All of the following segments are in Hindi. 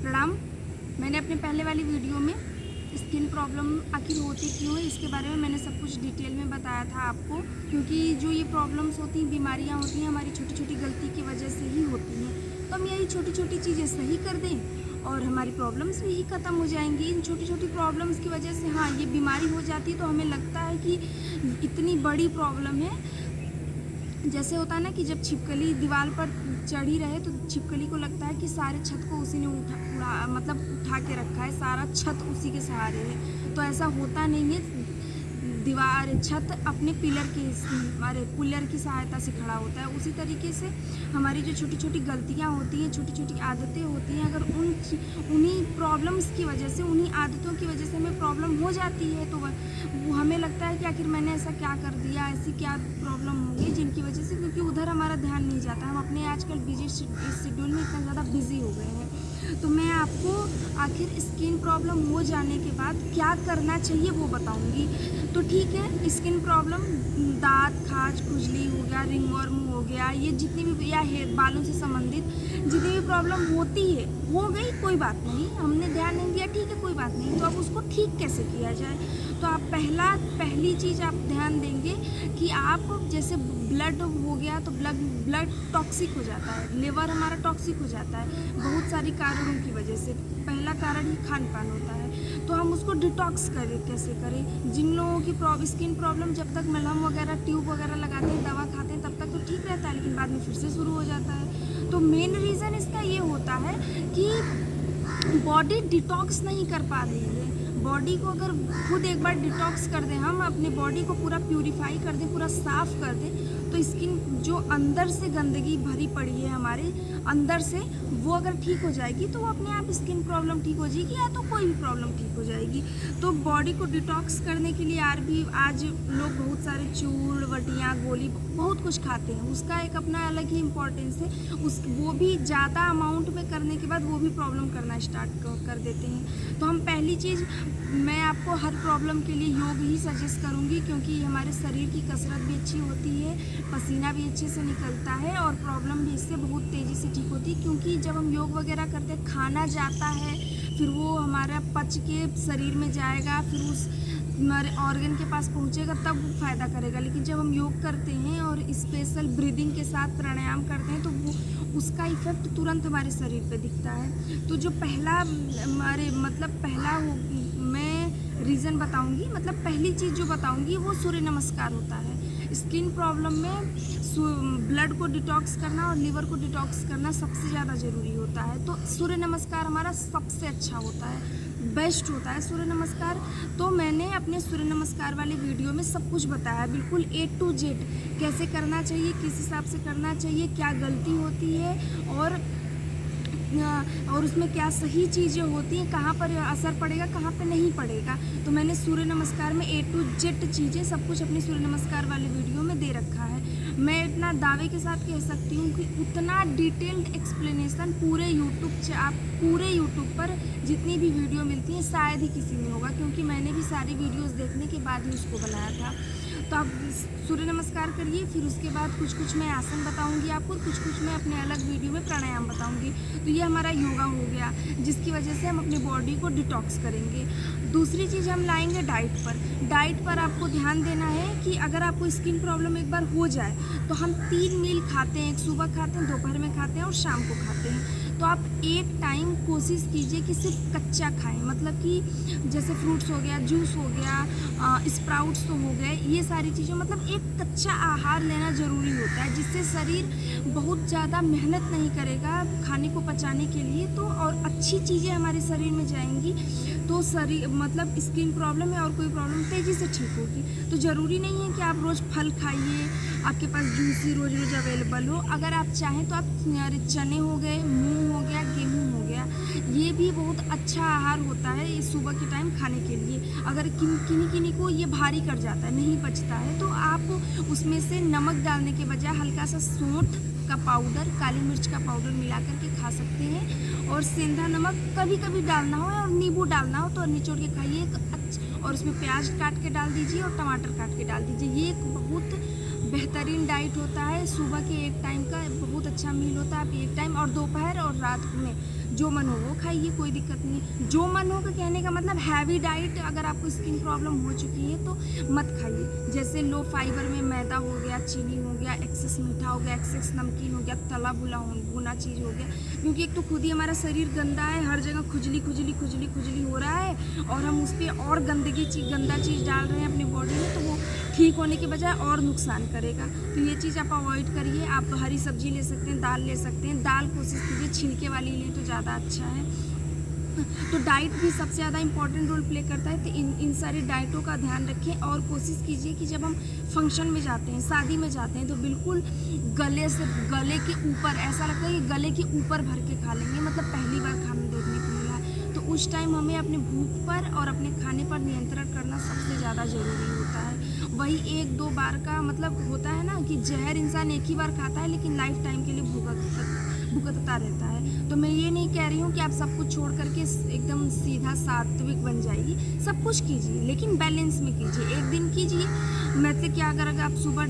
प्रणाम। मैंने अपने पहले वाली वीडियो में स्किन प्रॉब्लम आखिर होती क्यों है इसके बारे में मैंने सब कुछ डिटेल में बताया था आपको, क्योंकि जो ये प्रॉब्लम्स होती हैं, बीमारियां होती हैं, हमारी छोटी छोटी गलती की वजह से ही होती हैं। तो हम यही छोटी छोटी चीज़ें सही कर दें और हमारी प्रॉब्लम्स भी ख़त्म हो जाएंगी। इन छोटी छोटी प्रॉब्लम्स की वजह से हाँ ये बीमारी हो जाती है तो हमें लगता है कि इतनी बड़ी प्रॉब्लम है। जैसे होता है ना कि जब छिपकली दीवार पर चढ़ी रहे तो छिपकली को लगता है कि सारे छत को उसी ने उठा के रखा है, सारा छत उसी के सहारे है। तो ऐसा होता नहीं है। दीवार छत अपने पिलर की सहायता से खड़ा होता है। उसी तरीके से हमारी जो छोटी छोटी गलतियां होती हैं, छोटी छोटी आदतें होती हैं, अगर उन्हीं प्रॉब्लम्स की वजह से, उन्हीं आदतों की वजह से हमें प्रॉब्लम हो जाती है तो वो हमें लगता है कि आखिर मैंने ऐसा क्या कर दिया, ऐसी क्या प्रॉब्लम हो गई जिनकी वजह से, क्योंकि उधर हमारा ध्यान नहीं जाता। हम अपने आजकल बिजी शेड्यूल में इतना ज़्यादा बिजी हो गए हैं। तो मैं आपको आखिर स्किन प्रॉब्लम हो जाने के बाद क्या करना चाहिए वो बताऊंगी। तो ठीक है, स्किन प्रॉब्लम दांत, खाज, खुजली हो गया, रिंगवर्म हो गया, ये जितनी भी या हेयर बालों से संबंधित जितनी भी प्रॉब्लम होती है हो गई, कोई बात नहीं, हमने ध्यान नहीं दिया, ठीक है कोई बात नहीं। तो अब उसको ठीक कैसे किया जाए? तो आप पहली चीज़ आप ध्यान देंगे कि आप जैसे ब्लड हो गया तो ब्लड टॉक्सिक हो जाता है, लिवर हमारा टॉक्सिक हो जाता है बहुत सारी कारणों की वजह से। पहला कारण ही खान पान होता है। तो हम उसको डिटॉक्स कैसे करें? जिन लोगों की स्किन प्रॉब्लम जब तक मलहम वगैरह, ट्यूब वगैरह लगाते हैं, दवा खाते हैं, तब तक तो ठीक रहता है, लेकिन बाद में फिर से शुरू हो जाता है। तो मेन रीज़न इसका ये होता है कि बॉडी डिटॉक्स नहीं कर पा रही है। बॉडी को अगर खुद एक बार डिटॉक्स कर दें, हम अपने बॉडी को पूरा प्यूरिफाई कर दें, पूरा साफ़ कर दें, तो स्किन जो अंदर से गंदगी भरी पड़ी है हमारे अंदर से, वो अगर ठीक हो जाएगी तो वो अपने आप स्किन प्रॉब्लम ठीक हो जाएगी, या तो कोई भी प्रॉब्लम ठीक हो जाएगी। तो बॉडी को डिटॉक्स करने के लिए आज लोग बहुत सारे चूर्ण, वटियाँ, गोली बहुत कुछ खाते हैं। उसका एक अपना अलग ही इम्पोर्टेंस है। वो भी ज़्यादा अमाउंट में करने के बाद वो भी प्रॉब्लम करना स्टार्ट कर देते हैं। तो हम पहली चीज़, मैं आपको हर प्रॉब्लम के लिए योग ही सजेस्ट करूँगी, क्योंकि हमारे शरीर की कसरत भी अच्छी होती है, पसीना भी अच्छे से निकलता है और प्रॉब्लम भी इससे बहुत तेज़ी से ठीक होती है। क्योंकि जब हम योग वगैरह करते हैं, खाना जाता है, फिर वो हमारा पच के शरीर में जाएगा, फिर उस हमारे ऑर्गन के पास पहुंचेगा, तब वो फ़ायदा करेगा। लेकिन जब हम योग करते हैं और स्पेशल ब्रीदिंग के साथ प्राणायाम करते हैं तो वो उसका इफ़ेक्ट तुरंत हमारे शरीर पे दिखता है। तो जो पहला मैं रीज़न बताऊंगी, मतलब पहली चीज़ जो बताऊंगी वो सूर्य नमस्कार होता है। स्किन प्रॉब्लम में ब्लड को डिटॉक्स करना और लीवर को डिटॉक्स करना सबसे ज़्यादा ज़रूरी होता है। तो सूर्य नमस्कार हमारा सबसे अच्छा होता है, बेस्ट होता है सूर्य नमस्कार। तो मैंने अपने सूर्य नमस्कार वाले वीडियो में सब कुछ बताया, बिल्कुल A to Z, कैसे करना चाहिए, किस हिसाब से करना चाहिए, क्या गलती होती है और उसमें क्या सही चीज़ें होती हैं, कहाँ पर असर पड़ेगा, कहाँ पर नहीं पड़ेगा। तो मैंने सूर्य नमस्कार में A to Z चीज़ें सब कुछ अपने सूर्य नमस्कार वाले वीडियो में दे रखा है। मैं इतना दावे के साथ कह सकती हूँ कि उतना डिटेल्ड एक्सप्लेनेशन पूरे यूट्यूब पर जितनी भी वीडियो मिलती हैं शायद ही किसी में होगा, क्योंकि मैंने भी सारी वीडियोस देखने के बाद ही उसको बनाया था। तो आप सूर्य नमस्कार करिए, फिर उसके बाद कुछ मैं आसन बताऊंगी आपको, कुछ मैं अपने अलग वीडियो में प्राणायाम बताऊंगी। तो ये हमारा योगा हो गया, जिसकी वजह से हम अपनी बॉडी को डिटॉक्स करेंगे। दूसरी चीज़ हम लाएंगे डाइट पर आपको ध्यान देना है कि अगर आपको स्किन प्रॉब्लम एक बार हो जाए तो हम 3 मील खाते हैं, एक सुबह खाते हैं, दोपहर में खाते हैं और शाम को खाते हैं। तो आप एक टाइम कोशिश कीजिए कि सिर्फ कच्चा खाएं, मतलब कि जैसे फ्रूट्स हो गया, जूस हो गया, स्प्राउट्स तो हो गए, ये सारी चीज़ें, मतलब एक कच्चा आहार लेना ज़रूरी होता है, जिससे शरीर बहुत ज़्यादा मेहनत नहीं करेगा खाने को पचाने के लिए, तो और अच्छी चीज़ें हमारे शरीर में जाएंगी, तो शरीर मतलब स्किन प्रॉब्लम है और कोई प्रॉब्लम तेज़ी से ठीक होगी। तो ज़रूरी नहीं है कि आप रोज़ फल खाइए, आपके पास जूस ही रोज़ अवेलेबल हो। अगर आप चाहें तो आप चने हो गए, मूंग हो गया, गेहूँ हो गया, ये भी बहुत अच्छा आहार होता है इस सुबह के टाइम खाने के लिए। अगर किन्हीं को ये भारी कर जाता है, नहीं पचता है, तो आप उसमें से नमक डालने के बजाय हल्का सा सौंठ का पाउडर, काली मिर्च का पाउडर मिला करके खा सकते हैं। और सेंधा नमक कभी कभी डालना हो और नींबू डालना हो तो निचोड़ के खाइए, और उसमें प्याज काट के डाल दीजिए और टमाटर काट के डाल दीजिए। ये एक बहुत बेहतरीन डाइट होता है, सुबह के एक टाइम का बहुत अच्छा मील होता है। आप एक टाइम और दोपहर और रात में जो मन हो वो खाइए, कोई दिक्कत नहीं है। जो मन होगा कहने का मतलब हैवी डाइट अगर आपको स्किन प्रॉब्लम हो चुकी है तो मत खाइए। जैसे लो फाइबर में मैदा हो गया, चीनी हो गया, एक्सेस मीठा हो गया, एक्सेस नमकीन हो गया, तला भुना चीज़ हो गया। क्योंकि एक तो खुद ही हमारा शरीर गंदा है, हर जगह खुजली खुजली खुजली खुजली हो रहा है और हम उस पर और गंदा चीज़ डाल रहे हैं अपनी बॉडी में, तो वो ठीक होने के बजाय और नुकसान करेगा। तो ये चीज़ आप अवॉइड करिए। आप हरी सब्जी ले सकते हैं, दाल ले सकते हैं। दाल कोशिश कीजिए छिलके वाली लें तो ज़्यादा अच्छा है। तो डाइट भी सबसे ज़्यादा इंपॉर्टेंट रोल प्ले करता है। तो इन सारी डाइटों का ध्यान रखें और कोशिश कीजिए कि जब हम फंक्शन में जाते हैं, शादी में जाते हैं, तो बिल्कुल गले के ऊपर, ऐसा लगता है कि गले के ऊपर भर के खा लेंगे, मतलब पहली बार खाना देखने को मिला है। तो उस टाइम हमें अपने भूख पर और अपने खाने पर नियंत्रण करना सबसे ज़्यादा ज़रूरी होता है। वही 1-2 बार का मतलब होता है ना कि जहर इंसान एक ही बार खाता है लेकिन लाइफ टाइम के लिए भुगतता रहता है। तो मैं ये नहीं कह रही हूँ कि आप सब कुछ छोड़ करके एकदम सीधा सात्विक बन जाइए। सब कुछ कीजिए लेकिन बैलेंस में कीजिए। एक दिन कीजिए, मैं से क्या अगर आप सुबह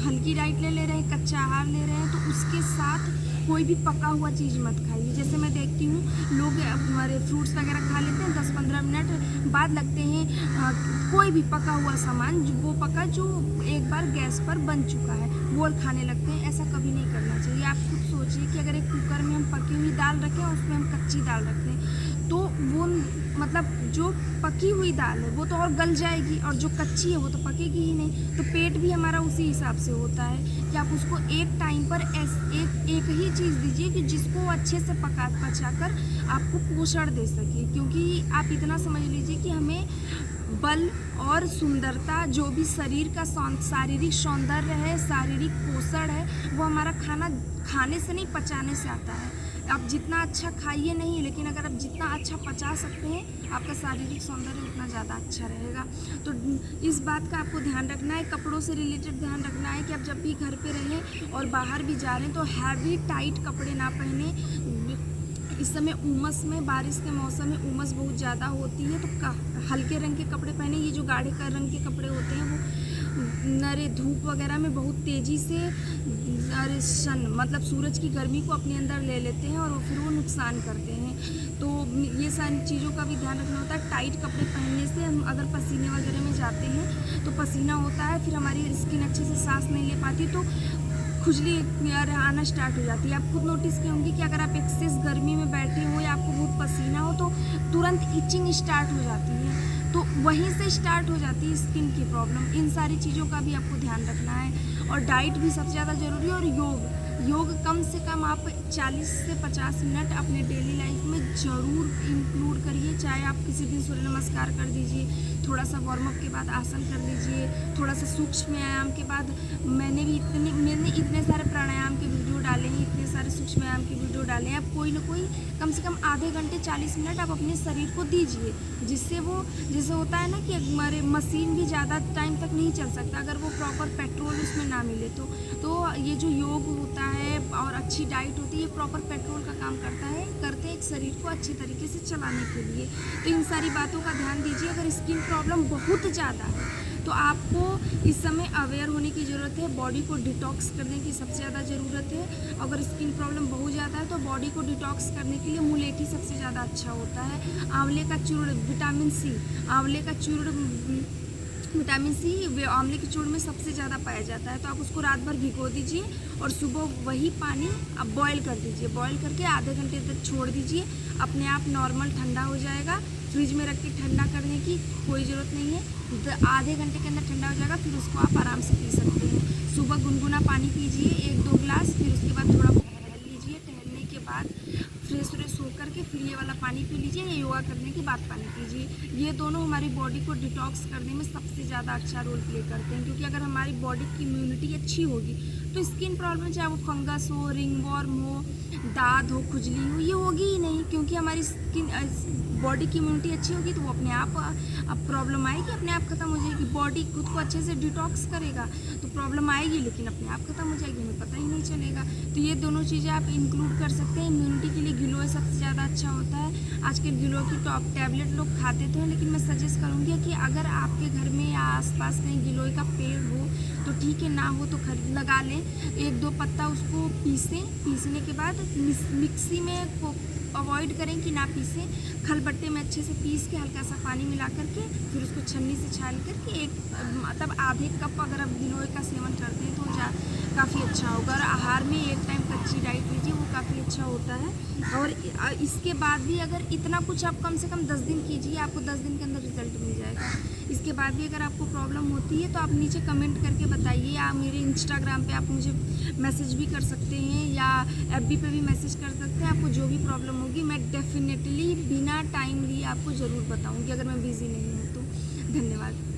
हल्की डाइट ले रहे हैं, कच्चा आहार ले रहे हैं, तो उसके साथ कोई भी पका हुआ चीज़ मत खाइए। जैसे मैं देखती हूँ लोग हमारे फ्रूट्स वगैरह खा लेते हैं, 10-15 मिनट बाद लगते हैं कोई भी पका हुआ सामान वो पका जो एक बार गैस पर बन चुका है वो खाने लगते हैं। ऐसा कभी नहीं करना चाहिए। आप खुद सोचिए कि अगर एक कुकर में हम पकी हुई दाल रखें और उसमें हम कच्ची दाल रख दें तो वो मतलब जो पकी हुई दाल है वो तो और गल जाएगी और जो कच्ची है वो तो पकेगी ही नहीं। तो पेट भी हमारा उसी हिसाब से होता है कि आप उसको एक टाइम पर एक ही चीज़ दीजिए कि जिसको अच्छे से पचाकर आपको पोषण दे सके। क्योंकि आप इतना समझ लीजिए कि हमें बल और सुंदरता, जो भी शरीर का शारीरिक सौंदर्य है, शारीरिक पोषण है, वो हमारा खाने से नहीं पचाने से आता है। आप जितना अच्छा खाइए नहीं, लेकिन अगर आप जितना अच्छा पचा सकते हैं आपका शारीरिक सौंदर्य उतना ज़्यादा अच्छा रहेगा। तो इस बात का आपको ध्यान रखना है। कपड़ों से रिलेटेड ध्यान रखना है कि आप जब भी घर पे रहें और बाहर भी जा रहे हैं तो हैवी टाइट कपड़े ना पहने। इस समय उमस में, बारिश के मौसम में उमस बहुत ज़्यादा होती है, तो हल्के रंग के कपड़े पहने। ये जो गाढ़े रंग के कपड़े होते हैं वो नरे धूप वगैरह में बहुत तेज़ी से मतलब सूरज की गर्मी को अपने अंदर ले लेते हैं और फिर वो नुकसान करते हैं। तो ये सारी चीज़ों का भी ध्यान रखना होता है। टाइट कपड़े पहनने से हम अगर पसीने वगैरह में जाते हैं तो पसीना होता है, फिर हमारी स्किन अच्छे से सांस नहीं ले पाती तो खुजली आना स्टार्ट हो जाती है। आप खुद नोटिस किए होंगे कि अगर आप एक्सेस गर्मी में बैठे हो या आपको बहुत पसीना हो तो तुरंत इचिंग स्टार्ट हो जाती है। तो वहीं से स्टार्ट हो जाती है स्किन की प्रॉब्लम। इन सारी चीज़ों का भी आपको ध्यान रखना है। और डाइट भी सबसे ज़्यादा ज़रूरी है। और योग कम से कम आप 40 से 50 मिनट अपने डेली लाइफ में ज़रूर इंक्लूड करिए। चाहे आप किसी दिन सूर्य नमस्कार कर दीजिए, थोड़ा सा वार्म अप के बाद आसन कर लीजिए, थोड़ा सा सूक्ष्म व्यायाम के बाद मैंने इतने सारे प्राणायाम के वीडियो डाले हैं, इतने सारे सूक्ष्म व्यायाम के वीडियो डाले हैं। आप कोई ना कोई कम से कम आधे घंटे 40 मिनट आप अपने शरीर को दीजिए, जिससे वो जैसे होता है ना कि हमारे मशीन भी ज़्यादा टाइम तक नहीं चल सकता अगर वो प्रॉपर पेट्रोल उसमें ना मिले तो ये जो योग होता है और अच्छी डाइट होती है, ये प्रॉपर पेट्रोल का काम करते हैं एक शरीर को अच्छी तरीके से चलाने के लिए। तो इन सारी बातों का ध्यान दीजिए। अगर स्किन प्रॉब्लम बहुत ज़्यादा है तो आपको इस समय अवेयर होने की ज़रूरत है। बॉडी को डिटॉक्स करने की सबसे ज़्यादा ज़रूरत है। अगर स्किन प्रॉब्लम बहुत ज़्यादा है तो बॉडी को डिटॉक्स करने के लिए मुलेठी सबसे ज़्यादा अच्छा होता है। आंवले का चूर्ण, विटामिन सी, आंवले का चूर्ण, विटामिन सी आंवले के चूर्ण में सबसे ज़्यादा पाया जाता है। तो आप उसको रात भर भिगो दीजिए और सुबह वही पानी आप बॉयल कर दीजिए। बॉयल करके आधे घंटे तक छोड़ दीजिए, अपने आप नॉर्मल ठंडा हो जाएगा। फ्रिज में रख के ठंडा करने की कोई ज़रूरत नहीं है। आधे घंटे के अंदर ठंडा हो जाएगा, फिर उसको आप आराम से पी सकते हैं। सुबह गुनगुना पानी पीजिए 1-2 गिलास, फिर उसके बाद थोड़ा टहल लीजिए। टहलने के बाद फ्रेश हो करके फिर ये वाला पानी पी लीजिए, या योगा करने के बाद पानी पीजिए। ये दोनों हमारी बॉडी को डिटॉक्स करने में सबसे ज़्यादा अच्छा रोल प्ले करते हैं। क्योंकि अगर हमारी बॉडी की इम्यूनिटी अच्छी होगी तो स्किन प्रॉब्लम, चाहे वो फंगस हो, रिंगवॉर्म हो, दाद हो, खुजली हो, ये होगी ही नहीं। क्योंकि हमारी बॉडी की इम्यूनिटी अच्छी होगी तो वो अपने आप प्रॉब्लम आएगी, अपने आप खत्म हो जाएगी। बॉडी खुद को अच्छे से डिटॉक्स करेगा तो प्रॉब्लम आएगी लेकिन अपने आप खत्म हो जाएगी, हमें पता ही नहीं चलेगा। तो ये दोनों चीज़ें आप इंक्लूड कर सकते हैं। इम्यूनिटी के लिए गिलोय सबसे ज़्यादा अच्छा होता है। आजकल गिलोय की टैबलेट लोग खाते तो हैं, लेकिन मैं सजेस्ट करूँगी कि अगर आपके घर में या आसपास कहीं गिलोय का पेड़ हो तो ठीक है, ना हो तो लगा लें। 1-2 पत्ता उसको पीसने के बाद मिक्सी में अवॉइड करें कि ना पीसें। खलबट्टे में अच्छे से पीस के हल्का सा पानी मिला करके फिर उसको छन्नी से छान करके एक मतलब आधे कप अगर आप गिलोय का सेवन करते हैं तो काफ़ी अच्छा होगा। और आहार में एक टाइम कच्ची डाइट लीजिए, वो काफ़ी अच्छा होता है। और इसके बाद भी अगर इतना कुछ आप कम से कम 10 दिन कीजिए, आपको 10 दिन के अंदर रिजल्ट मिल जाएगा। इसके बाद भी अगर आपको प्रॉब्लम होती है तो आप नीचे कमेंट करके बताइए, या मेरे इंस्टाग्राम पे आप मुझे मैसेज भी कर सकते हैं या एफबी पे भी मैसेज कर सकते हैं। आपको जो भी प्रॉब्लम होगी मैं डेफिनेटली बिना टाइम लिए आपको ज़रूर बताऊँगी, अगर मैं बिज़ी नहीं हूँ तो। धन्यवाद।